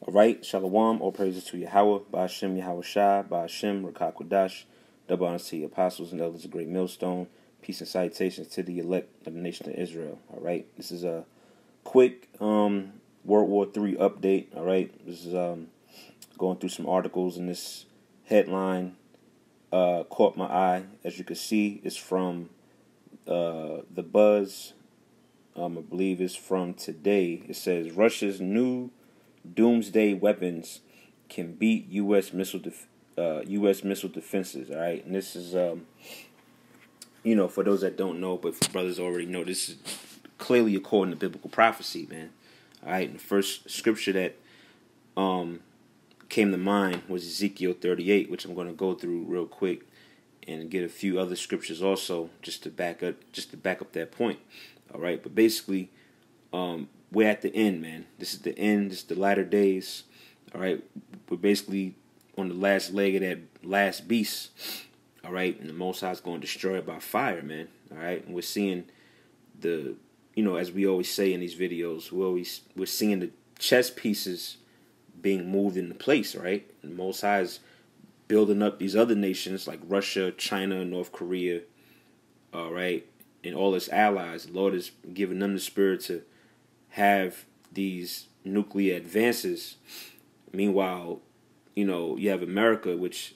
All right, Shalom, all praises to Yahweh, Ba'ashem Yahweh Shai, Ba'ashem Rakak Kodash, double honors to the apostles and elders of Great Millstone, peace and salutations to the elect of the nation of Israel. All right, this is a quick World War III update. All right, this is going through some articles, and this headline caught my eye. As you can see, it's from The Buzz. I believe it's from today. It says Russia's new doomsday weapons can beat U.S. missile defenses. All right, and this is for those that don't know, but for brothers already know, this is clearly according to biblical prophecy, man. All right, and the first scripture that came to mind was Ezekiel 38, which I'm going to go through real quick and get a few other scriptures also just to back up that point. All right, but basically, we're at the end, man. This is the end. This is the latter days. All right, we're basically on the last leg of that last beast. All right, and the Most High is going to destroy it by fire, man. All right, and we're seeing the, as we always say in these videos, we're seeing the chess pieces being moved into place, right? And the Most High is building up these other nations like Russia, China, North Korea, all right, and all its allies. The Lord is giving them the spirit to have these nuclear advances. Meanwhile, you have America, which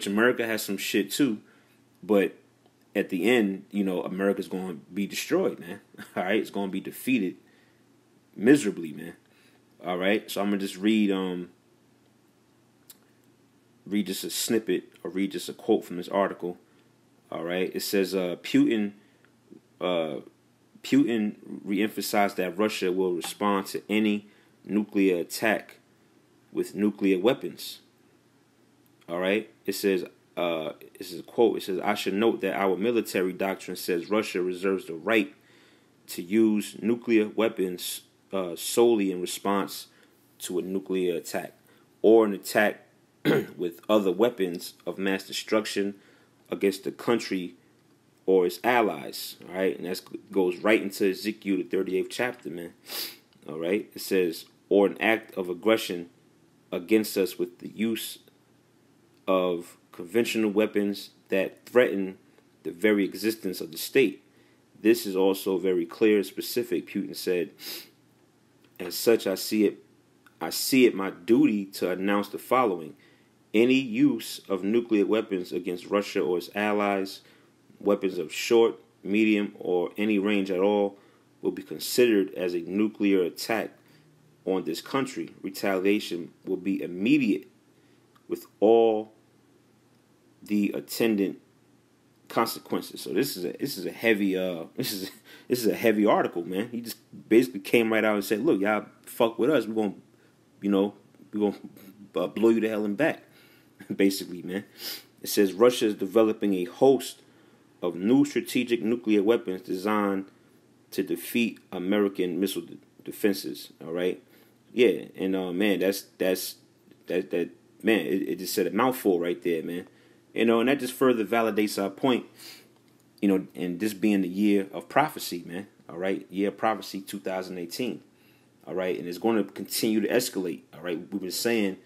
America has some shit too, but at the end, America's going to be destroyed, man. All right, it's going to be defeated miserably, man. All right, so I'm gonna just read just a snippet or read just a quote from this article. All right, it says Putin reemphasized that Russia will respond to any nuclear attack with nuclear weapons. All right, it says this is a quote. It says, "I should note that our military doctrine says Russia reserves the right to use nuclear weapons solely in response to a nuclear attack or an attack with other weapons of mass destruction against the country or its allies." All right, and that goes right into Ezekiel the 38th chapter, man. All right, it says, "or an act of aggression against us with the use of conventional weapons that threaten the very existence of the state. This is also very clear and specific," Putin said. "As such, I see it my duty to announce the following. Any use of nuclear weapons against Russia or its allies, weapons of short, medium, or any range at all, will be considered as a nuclear attack on this country. Retaliation will be immediate with all the attendant consequences." So this is a heavy this is a heavy article, man. He just basically came right out and said, "Look, y'all fuck with us, we're gonna blow you the hell in back." Basically, man. It says Russia is developing a host of new strategic nuclear weapons designed to defeat American missile defenses. All right, yeah, and man, that man, it just said a mouthful right there, man. And that just further validates our point, and this being the year of prophecy, man. All right, year of prophecy 2018. All right, and it's going to continue to escalate. All right, we've been saying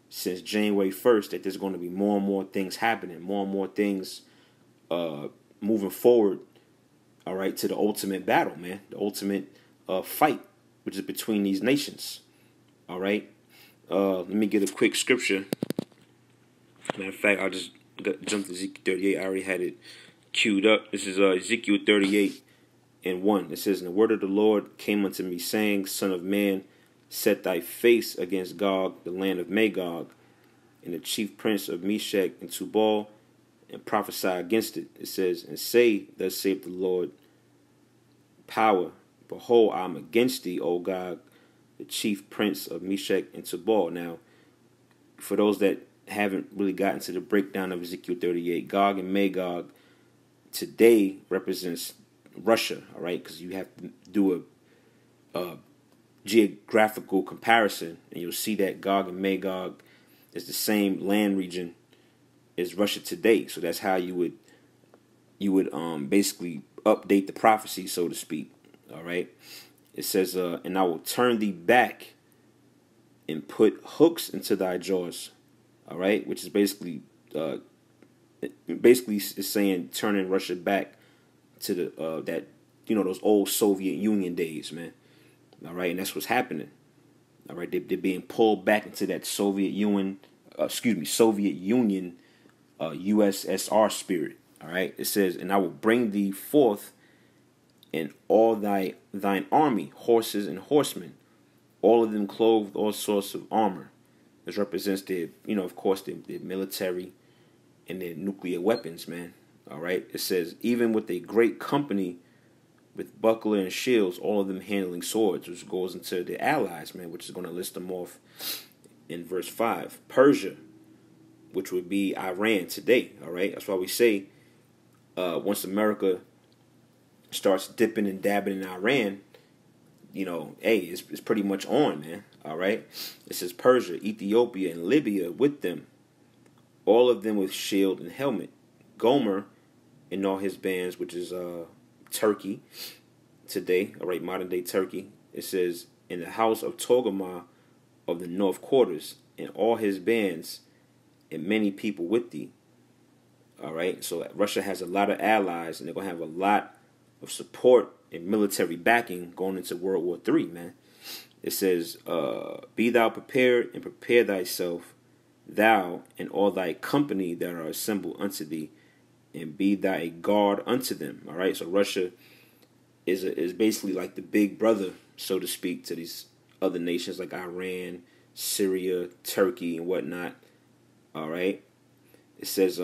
since January 1st that there's going to be more and more things happening, more and more things moving forward. All right, to the ultimate battle, man, the ultimate fight, which is between these nations. All right, let me get a quick scripture. Matter of fact, I'll just jump to Ezekiel 38. I already had it queued up. This is Ezekiel 38:1. It says, "And the word of the Lord came unto me, saying, Son of man, set thy face against Gog, the land of Magog, and the chief prince of Meshech and Tubal, and prophesy against it." It says, "And say, Thus saith the Lord, power, behold, I am against thee, O Gog, the chief prince of Meshech and Tubal." Now, for those that haven't really gotten to the breakdown of Ezekiel 38, Gog and Magog today represents Russia, all right? Because you have to do a geographical comparison, and you'll see that Gog and Magog is the same land region as Russia today. So that's how you would basically update the prophecy, so to speak, all right? It says, "And I will turn thee back and put hooks into thy jaws. All right, which is basically is saying turning Russia back to the that those old Soviet Union days, man. All right, and that's what's happening. All right, they're being pulled back into that Soviet Union USSR spirit. All right, it says, and I will bring thee forth in all thine army, horses and horsemen, all of them clothed all sorts of armor. This represents their, of course, their military and their nuclear weapons, man. All right, it says, even with a great company with buckler and shields, all of them handling swords, which goes into the allies, man, which is going to list them off in verse 5. Persia, which would be Iran today, all right? That's why we say once America starts dipping and dabbing in Iran, hey, it's pretty much on, man, all right? It says Persia, Ethiopia, and Libya with them, all of them with shield and helmet. Gomer and all his bands, which is Turkey today, all right, modern day Turkey. It says, in the house of Togarmah of the north quarters, and all his bands, and many people with thee. All right, so Russia has a lot of allies, and they're gonna have a lot of support and military backing going into World War III, man. It says, be thou prepared and prepare thyself, thou and all thy company that are assembled unto thee, and be thou a guard unto them. All right, so Russia is basically like the big brother, so to speak, to these other nations like Iran, Syria, Turkey, and whatnot. All right, it says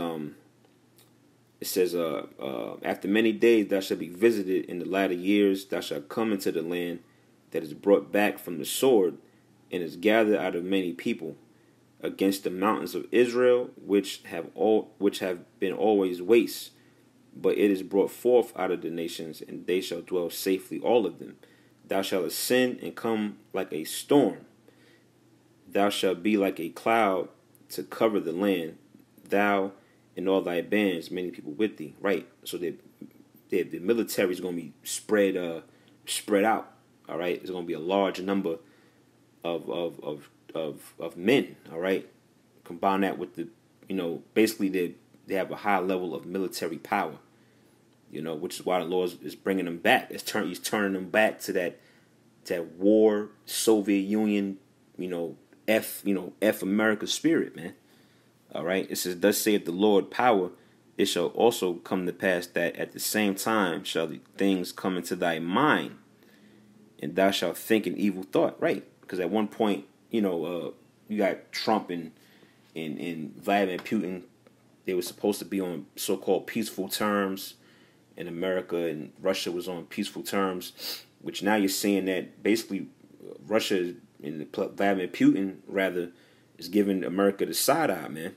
after many days thou shalt be visited in the latter years, thou shalt come into the land that is brought back from the sword, and is gathered out of many people, against the mountains of Israel, which have been always waste, but it is brought forth out of the nations, and they shall dwell safely, all of them. Thou shalt ascend and come like a storm. Thou shalt be like a cloud to cover the land, thou and all thy bands, many people with thee. Right. So the military is going to be spread out. All right. There's going to be a large number of men. All right. Combine that with the, basically they have a high level of military power. Which is why the Lord is bringing them back. He's turning them back to that war Soviet Union, F America spirit, man. All right. It says, thus saith the Lord power, it shall also come to pass that at the same time shall the things come into thy mind, and thou shalt think an evil thought. Right. Because at one point, you got Trump and Vladimir Putin. They were supposed to be on so-called peaceful terms, and America and Russia was on peaceful terms, which now you're seeing that basically Russia and Vladimir Putin, rather, is giving America the side eye, man.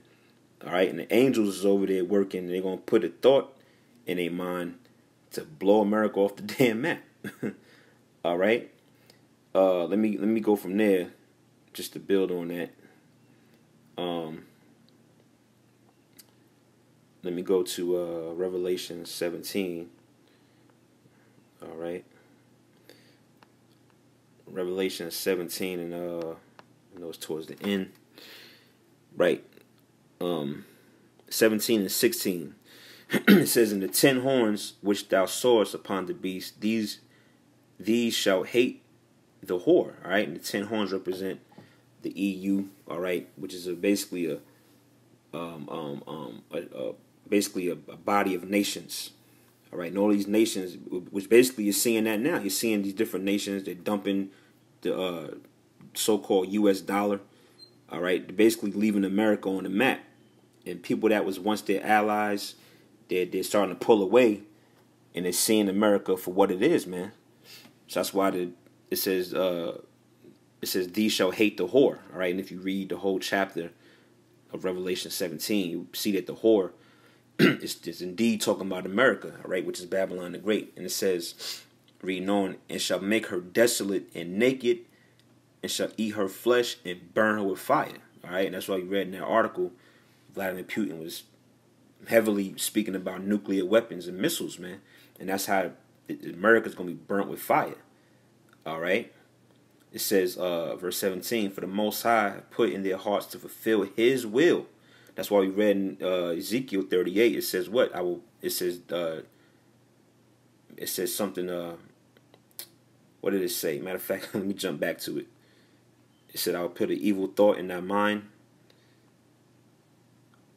All right, and the angels is over there working, and they're going to put a thought in their mind to blow America off the damn map. All right? Let me go from there just to build on that. Let me go to Revelation 17. All right. Revelation 17, and I know it's towards the end. Right. 17 and 16. It says, in the 10 horns which thou sawest upon the beast, these shall hate the whore. All right. And the 10 horns represent the EU. All right. Which is basically a body of nations. All right, and all these nations, which basically you're seeing that now. You're seeing these different nations. They're dumping the so-called U.S. dollar. All right, they're basically leaving America on the map. And people that was once their allies, they're starting to pull away, and they're seeing America for what it is, man. So that's why it says thee shall hate the whore. All right, and if you read the whole chapter of Revelation 17, you see that the whore is indeed talking about America, all right, which is Babylon the Great. And it says, reading on, and shall make her desolate and naked, and shall eat her flesh and burn her with fire. All right, and that's why you read in that article, Vladimir Putin was heavily speaking about nuclear weapons and missiles, man. And that's how America's going to be burnt with fire. All right. It says, verse 17, for the Most High put in their hearts to fulfill His will. That's why we read in Ezekiel 38. It says what? It says something. What did it say? Matter of fact, let me jump back to it. It said, I will put an evil thought in thy mind.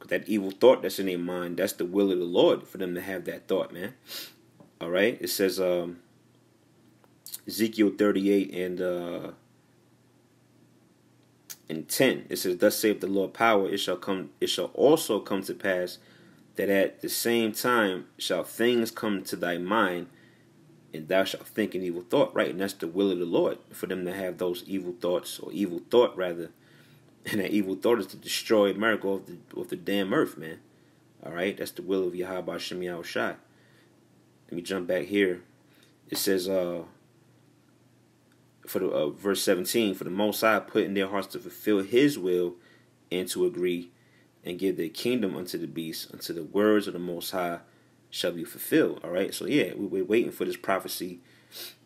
That evil thought that's in their mind, that's the will of the Lord for them to have that thought, man. All right. It says, Ezekiel 38 and 10. It says, thus saith the Lord power, it shall also come to pass that at the same time shall things come to thy mind, and thou shalt think an evil thought, right? And that's the will of the Lord, for them to have those evil thoughts, or evil thought rather. And that evil thought is to destroy America off the damn earth, man. All right, that's the will of Yahweh Shem Yahushai. Let me jump back here. It says, for the verse 17, for the Most High put in their hearts to fulfill His will, and to agree, and give their kingdom unto the beast, until the words of the Most High shall be fulfilled. All right, so yeah, we're waiting for this prophecy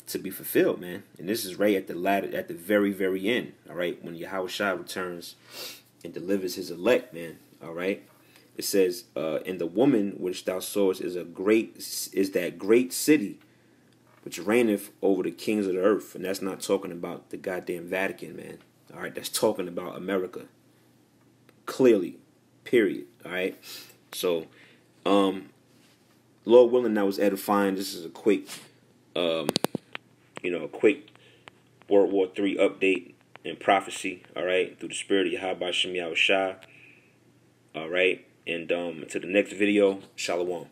to be fulfilled, man. And this is right at the very, very end. All right, when Yahushua returns and delivers His elect, man. All right, it says, and the woman which thou sawest is that great city which reigneth over the kings of the earth. And that's not talking about the goddamn Vatican, man. All right, that's talking about America. Clearly, period. All right, so Lord willing, that was edifying. This is a quick, a quick World War III update and prophecy. All right, through the spirit of Yahweh Shem Yahushai. All right, and until the next video, Shalom.